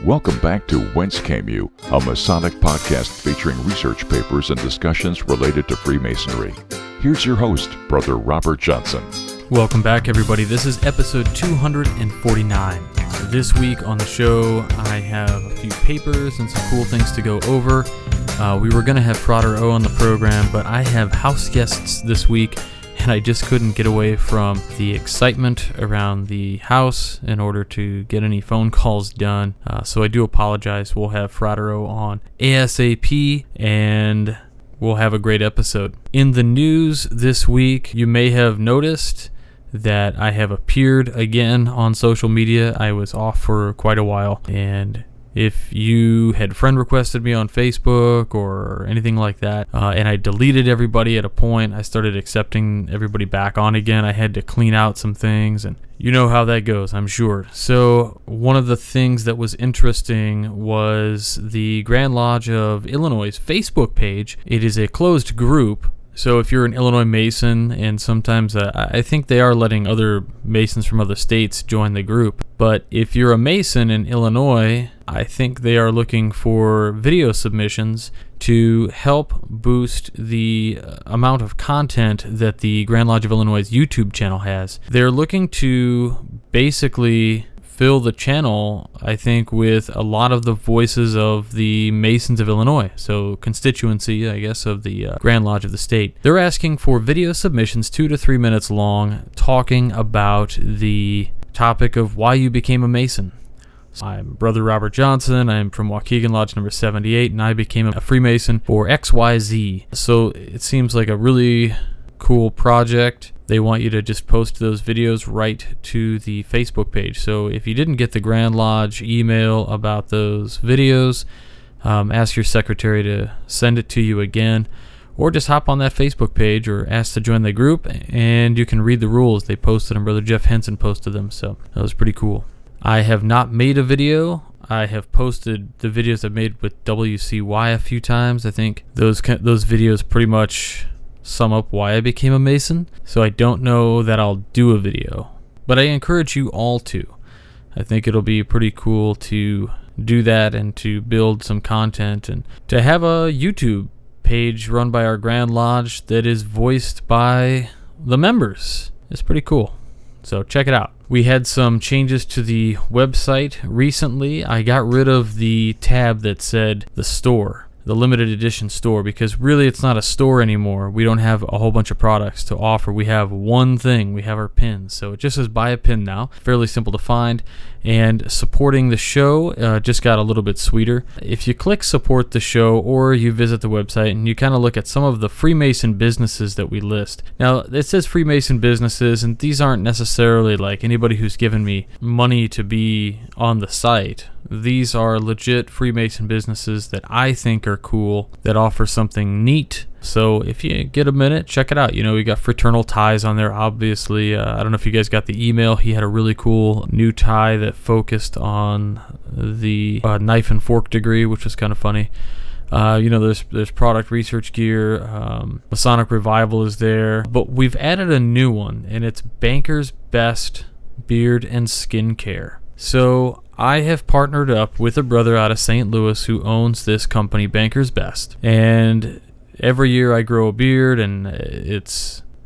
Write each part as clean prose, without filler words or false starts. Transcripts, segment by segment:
Welcome back to Whence, a Masonic podcast featuring research papers and discussions related to Freemasonry. Here's your host, Brother Robert Johnson. Welcome back, everybody. This is episode 249. This week on the show, I have a few papers and some cool things to go over. We were going to have Frater O on the program, but I have house guests this week, and I just couldn't get away from the excitement around the house in order to get any phone calls done. So I do apologize. We'll have Frater O on ASAP, and we'll have a great episode. In the news this week, you may have noticed that I have appeared again on social media. I was off for quite a while, and if you had friend requested me on Facebook or anything like that, and I deleted everybody at a point, I started accepting everybody back on again. I had to clean out some things, and you know how that goes, I'm sure. So one of the things that was interesting was the Grand Lodge of Illinois' Facebook page. It is a closed group. So if you're an Illinois Mason, and sometimes I think they are letting other Masons from other states join the group, but if you're a Mason in Illinois, I think they are looking for video submissions to help boost the amount of content that the Grand Lodge of Illinois' YouTube channel has. They're looking to basically fill the channel, I think, with a lot of the voices of the Masons of Illinois, so constituency, I guess, of the Grand Lodge of the state. They're asking for video submissions 2 to 3 minutes long, talking about the topic of why you became a Mason. I'm Brother Robert Johnson. I'm from Waukegan Lodge number 78, and I became a Freemason for XYZ. So it seems like a really cool project. They want you to just post those videos right to the Facebook page. So if you didn't get the Grand Lodge email about those videos, ask your secretary to send it to you again, or just hop on that Facebook page or ask to join the group, and you can read the rules. They posted them. Brother Jeff Henson posted them, so that was pretty cool. I have not made a video. I have posted the videos I've made with WCY a few times. I think those videos pretty much sum up why I became a Mason, so I don't know that I'll do a video, but I encourage you all to. I think it'll be pretty cool to do that and to build some content and to have a YouTube page run by our Grand Lodge that is voiced by the members. It's pretty cool, so check it out. We had some changes to the website recently. I got rid of the tab that said the store, the limited edition store, because really it's not a store anymore. We don't have a whole bunch of products to offer. We have one thing. We have our pins. So it just says buy a pin now. Fairly simple to find. And supporting the show just got a little bit sweeter. If you click support the show, or you visit the website and you kind of look at some of the Freemason businesses that we list. Now it says Freemason businesses, and these aren't necessarily like anybody who's given me money to be on the site. These are legit Freemason businesses that I think are cool, that offer something neat. So if you get a minute, check it out. You know, we got Fraternal Ties on there, obviously. I don't know if you guys got the email. He had a really cool new tie that focused on the knife and fork degree, which was kind of funny. There's product research gear. Masonic Revival is there. But we've added a new one, and it's Banker's Best Beard and Skincare. So I have partnered up with a brother out of St. Louis who owns this company, Banker's Best. And every year I grow a beard, and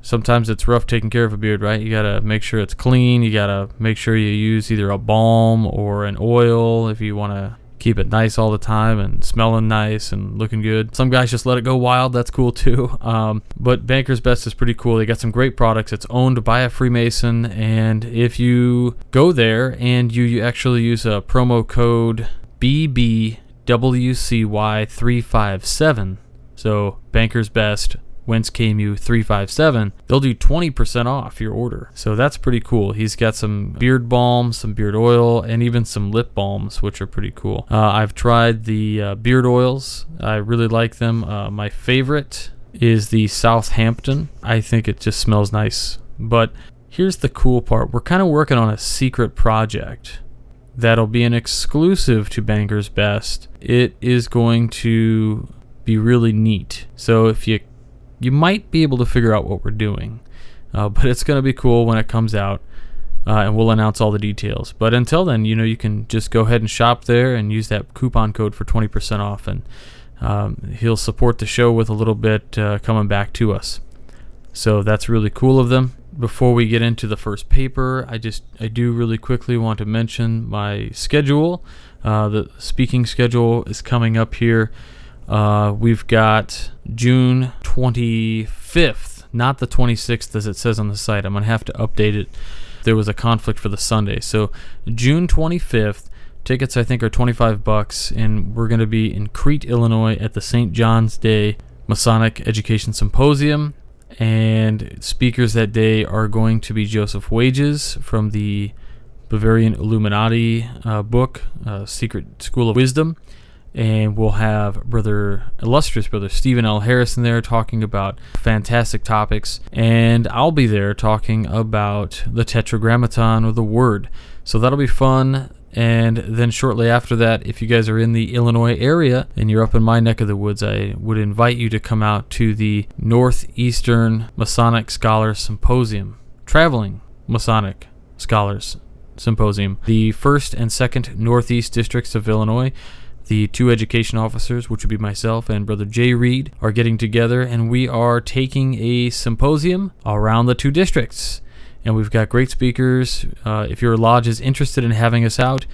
sometimes it's rough taking care of a beard, right? You gotta make sure it's clean. You gotta make sure you use either a balm or an oil if you want to keep it nice all the time and smelling nice and looking good. Some guys just let it go wild. That's cool too. But Banker's Best is pretty cool. They got some great products. It's owned by a Freemason, and if you go there and you actually use a promo code BBWCY357, so Banker's Best, Whence 357, they'll do 20% off your order. So that's pretty cool. He's got some beard balm, some beard oil, and even some lip balms, which are pretty cool. I've tried the beard oils. I really like them. My favorite is the Southampton. I think it just smells nice. But here's the cool part. We're kind of working on a secret project that'll be an exclusive to Banker's Best. It is going to be really neat. So if you might be able to figure out what we're doing, but it's going to be cool when it comes out. and we'll announce all the details. But until then, you can just go ahead and shop there and use that coupon code for 20% off, and he'll support the show with a little bit coming back to us. So that's really cool of them. Before we get into the first paper, I do really quickly want to mention my schedule. The speaking schedule is coming up here. We've got June 25th, not the 26th as it says on the site. I'm going to have to update it. There was a conflict for the Sunday. So June 25th, tickets I think are $25, and we're going to be in Crete, Illinois at the St. John's Day Masonic Education Symposium. And speakers that day are going to be Joseph Wages from the Bavarian Illuminati book, Secret School of Wisdom. And we'll have illustrious brother Stephen L. Harrison there talking about fantastic topics. And I'll be there talking about the Tetragrammaton, or the Word. So that'll be fun. And then shortly after that, if you guys are in the Illinois area and you're up in my neck of the woods, I would invite you to come out to the Northeastern Masonic Scholars Symposium, Traveling Masonic Scholars Symposium. The 1st and 2nd Northeast Districts of Illinois, the 2 education officers, which would be myself and Brother Jay Reed, are getting together, and we are taking a symposium around the 2 districts. And we've got great speakers. If your lodge is interested in having us out,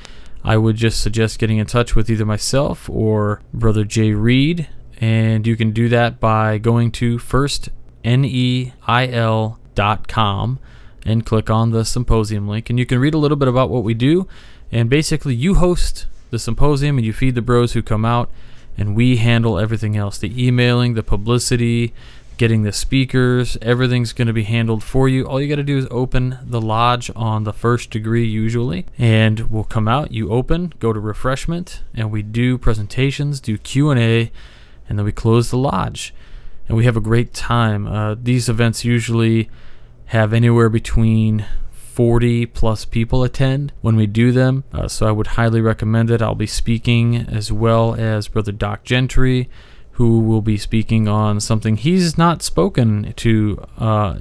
I would just suggest getting in touch with either myself or Brother Jay Reed. And you can do that by going to firstneil.com and click on the symposium link. And you can read a little bit about what we do. And basically, you host the symposium and you feed the bros who come out, and we handle everything else. The emailing, the publicity, getting the speakers, everything's going to be handled for you. All you got to do is open the lodge on the first degree usually, and we'll come out, you open, go to refreshment, and we do presentations, do Q&A, and then we close the lodge. And we have a great time. These events usually have anywhere between 40 plus people attend when we do them, so I would highly recommend it. I'll be speaking, as well as Brother Doc Gentry, who will be speaking on something he's not spoken to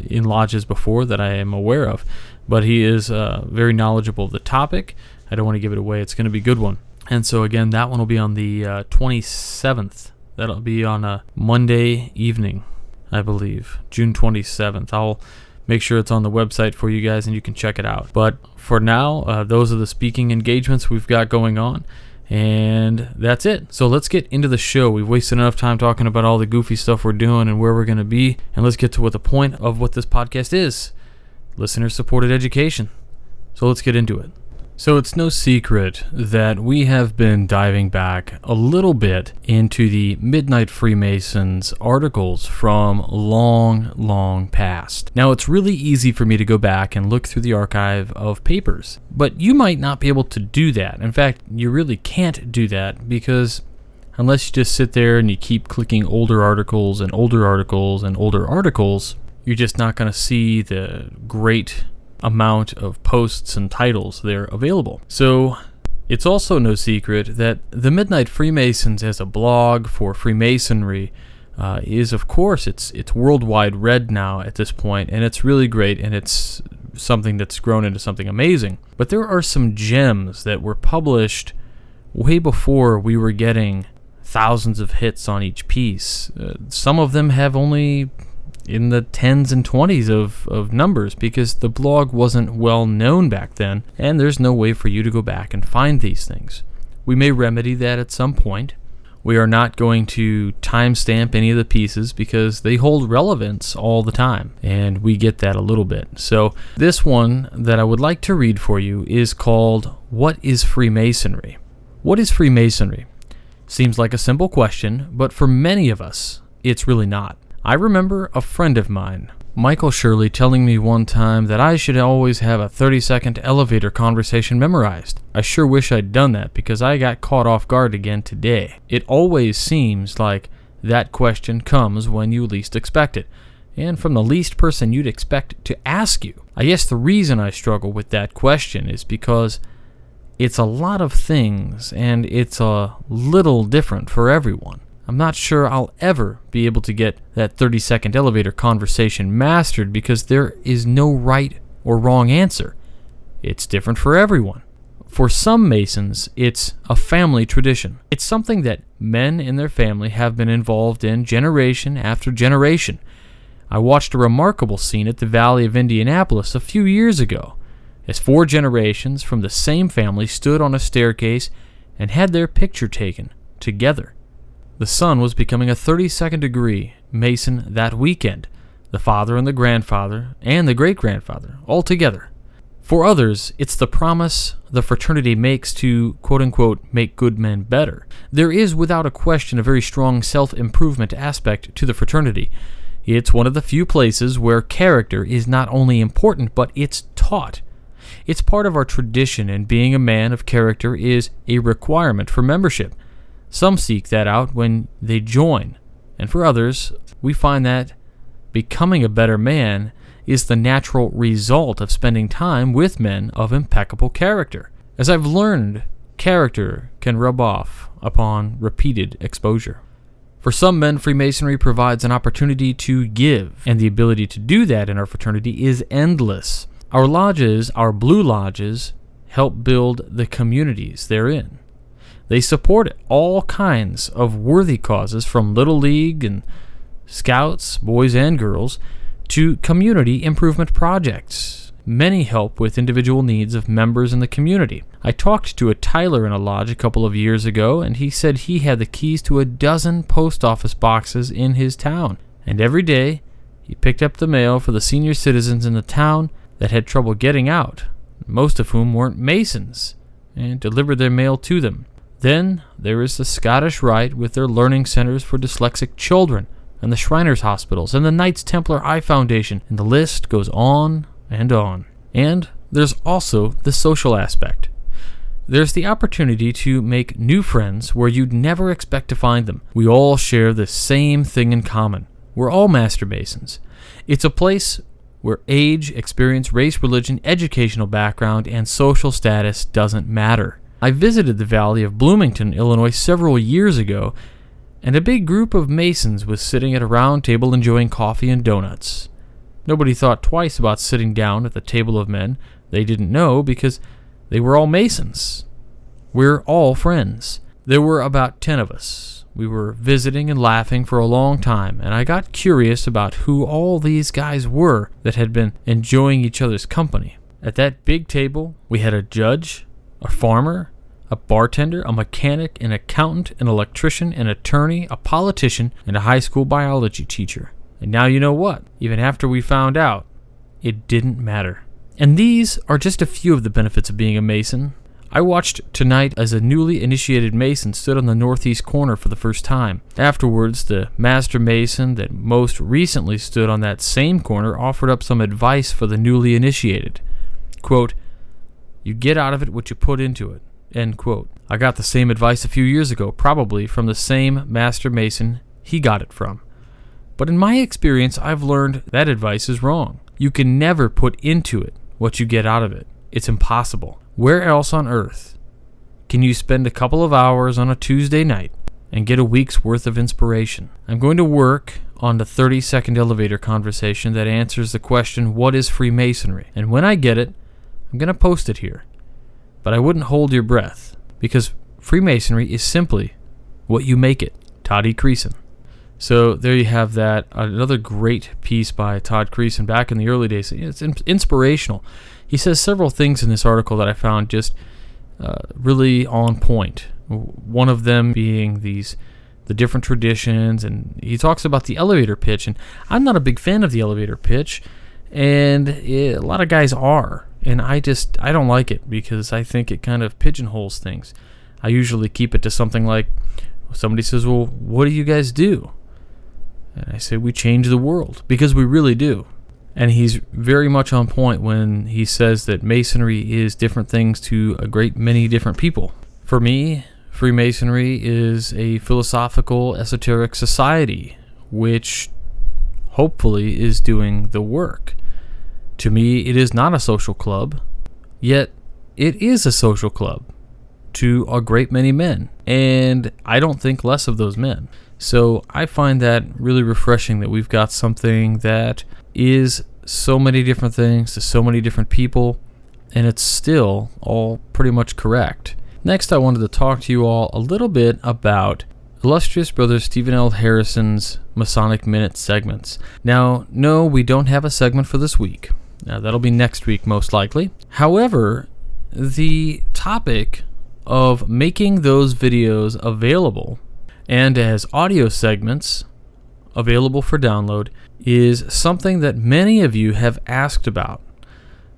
in lodges before that I am aware of, but he is very knowledgeable of the topic. I don't want to give it away. It's going to be a good one. And so again, that one will be on the 27th. That'll be on a Monday evening, I believe, June 27th. I'll make sure it's on the website for you guys and you can check it out. But for now, those are the speaking engagements we've got going on. And that's it. So let's get into the show. We've wasted enough time talking about all the goofy stuff we're doing and where we're going to be. And let's get to what the point of what this podcast is. Listener-supported education. So let's get into it. So it's no secret that we have been diving back a little bit into the Midnight Freemasons articles from long past. Now, it's really easy for me to go back and look through the archive of papers, but you might not be able to do that. In fact, you really can't do that, because unless you just sit there and you keep clicking older articles and older articles and older articles, you're just not going to see the great amount of posts and titles there available. So it's also no secret that the Midnight Freemasons as a blog for Freemasonry is, of course, it's worldwide read now at this point, and it's really great, and it's something that's grown into something amazing. But there are some gems that were published way before we were getting thousands of hits on each piece. Some of them have only in the 10s and 20s of numbers, because the blog wasn't well known back then, and there's no way for you to go back and find these things. We may remedy that at some point. We are not going to timestamp any of the pieces because they hold relevance all the time, and we get that a little bit. So this one that I would like to read for you is called, What is Freemasonry? What is Freemasonry? Seems like a simple question, but for many of us, it's really not. I remember a friend of mine, Michael Shirley, telling me one time that I should always have a 30-second elevator conversation memorized. I sure wish I'd done that, because I got caught off guard again today. It always seems like that question comes when you least expect it, and from the least person you'd expect to ask you. I guess the reason I struggle with that question is because it's a lot of things, and it's a little different for everyone. I'm not sure I'll ever be able to get that 30-second elevator conversation mastered, because there is no right or wrong answer. It's different for everyone. For some Masons, it's a family tradition. It's something that men in their family have been involved in generation after generation. I watched a remarkable scene at the Valley of Indianapolis a few years ago, as 4 generations from the same family stood on a staircase and had their picture taken together. The son was becoming a 32nd degree Mason that weekend, the father and the grandfather and the great-grandfather, all together. For others, it's the promise the fraternity makes to, quote-unquote, make good men better. There is, without a question, a very strong self-improvement aspect to the fraternity. It's one of the few places where character is not only important, but it's taught. It's part of our tradition, and being a man of character is a requirement for membership. Some seek that out when they join, and for others, we find that becoming a better man is the natural result of spending time with men of impeccable character. As I've learned, character can rub off upon repeated exposure. For some men, Freemasonry provides an opportunity to give, and the ability to do that in our fraternity is endless. Our lodges, our blue lodges, help build the communities therein. They support all kinds of worthy causes, from Little League and Scouts, boys and girls, to community improvement projects. Many help with individual needs of members in the community. I talked to a Tyler in a lodge a couple of years ago, and he said he had the keys to 12 post office boxes in his town. And every day, he picked up the mail for the senior citizens in the town that had trouble getting out, most of whom weren't Masons, and delivered their mail to them. Then there is the Scottish Rite with their learning centers for dyslexic children, and the Shriners Hospitals, and the Knights Templar Eye Foundation, and the list goes on and on. And there's also the social aspect. There's the opportunity to make new friends where you'd never expect to find them. We all share the same thing in common. We're all Master Masons. It's a place where age, experience, race, religion, educational background, and social status doesn't matter. I visited the Valley of Bloomington, Illinois several years ago, and a big group of Masons was sitting at a round table enjoying coffee and donuts. Nobody thought twice about sitting down at the table of men they didn't know because they were all Masons. We're all friends. There were about 10 of us. We were visiting and laughing for a long time, and I got curious about who all these guys were that had been enjoying each other's company. At that big table, we had a judge, a farmer, a bartender, a mechanic, an accountant, an electrician, an attorney, a politician, and a high school biology teacher. And now you know what? Even after we found out, it didn't matter. And these are just a few of the benefits of being a Mason. I watched tonight as a newly initiated Mason stood on the northeast corner for the first time. Afterwards, the Master Mason that most recently stood on that same corner offered up some advice for the newly initiated. Quote, "You get out of it what you put into it." End quote. I got the same advice a few years ago, probably from the same Master Mason he got it from. But in my experience, I've learned that advice is wrong. You can never put into it what you get out of it. It's impossible. Where else on earth can you spend a couple of hours on a Tuesday night and get a week's worth of inspiration? I'm going to work on the 30-second elevator conversation that answers the question, what is Freemasonry? And when I get it, I'm going to post it here. But I wouldn't hold your breath, because Freemasonry is simply what you make it. Todd E. Creason. So there you have that. Another great piece by Todd Creason back in the early days. It's inspirational. He says several things in this article that I found just really on point. One of them being the different traditions, and he talks about the elevator pitch. And I'm not a big fan of the elevator pitch, and a lot of guys are. And I don't like it because I think it kind of pigeonholes things. I usually keep it to something like, somebody says, well, what do you guys do? And I say, we change the world, because we really do. And he's very much on point when he says that Masonry is different things to a great many different people. For me, Freemasonry is a philosophical, esoteric society, which hopefully is doing the work. To me, it is not a social club, yet it is a social club to a great many men, and I don't think less of those men. So I find that really refreshing that we've got something that is so many different things to so many different people, and it's still all pretty much correct. Next, I wanted to talk to you all a little bit about illustrious brother Stephen L. Harrison's Masonic Minute segments. Now, no, we don't have a segment for this week. Now, that'll be next week, most likely. However, the topic of making those videos available and as audio segments available for download is something that many of you have asked about.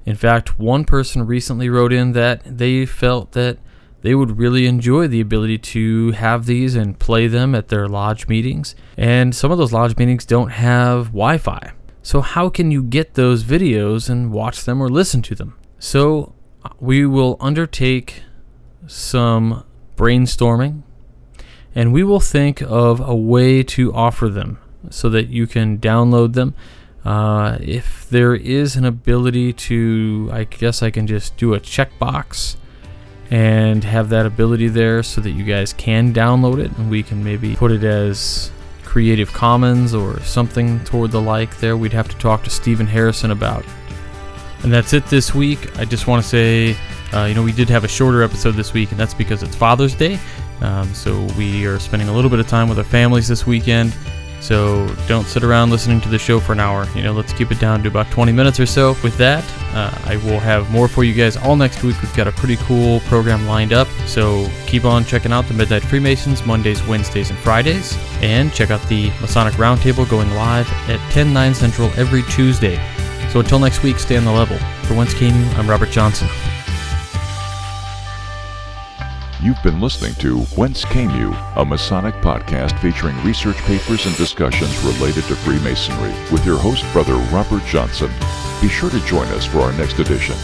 In fact, one person recently wrote in that they felt that they would really enjoy the ability to have these and play them at their lodge meetings. And some of those lodge meetings don't have Wi-Fi. So how can you get those videos and watch them or listen to them? So we will undertake some brainstorming, and we will think of a way to offer them so that you can download them. If there is an ability to, I guess I can just do a checkbox and have that ability there so that you guys can download it, and we can maybe put it as Creative Commons or something toward the like there. We'd have to talk to Stephen Harrison about. And that's it this week. I just want to say, we did have a shorter episode this week, and that's because it's Father's Day. So we are spending a little bit of time with our families this weekend. So don't sit around listening to the show for an hour. Let's keep it down to about 20 minutes or so. With that, I will have more for you guys all next week. We've got a pretty cool program lined up. So keep on checking out the Midnight Freemasons Mondays, Wednesdays, and Fridays. And check out the Masonic Roundtable going live at 10/9 Central every Tuesday. So until next week, stay on the level. For Whence Came You, I'm Robert Johnson. You've been listening to Whence Came You, a Masonic podcast featuring research papers and discussions related to Freemasonry with your host, Brother Robert Johnson. Be sure to join us for our next edition.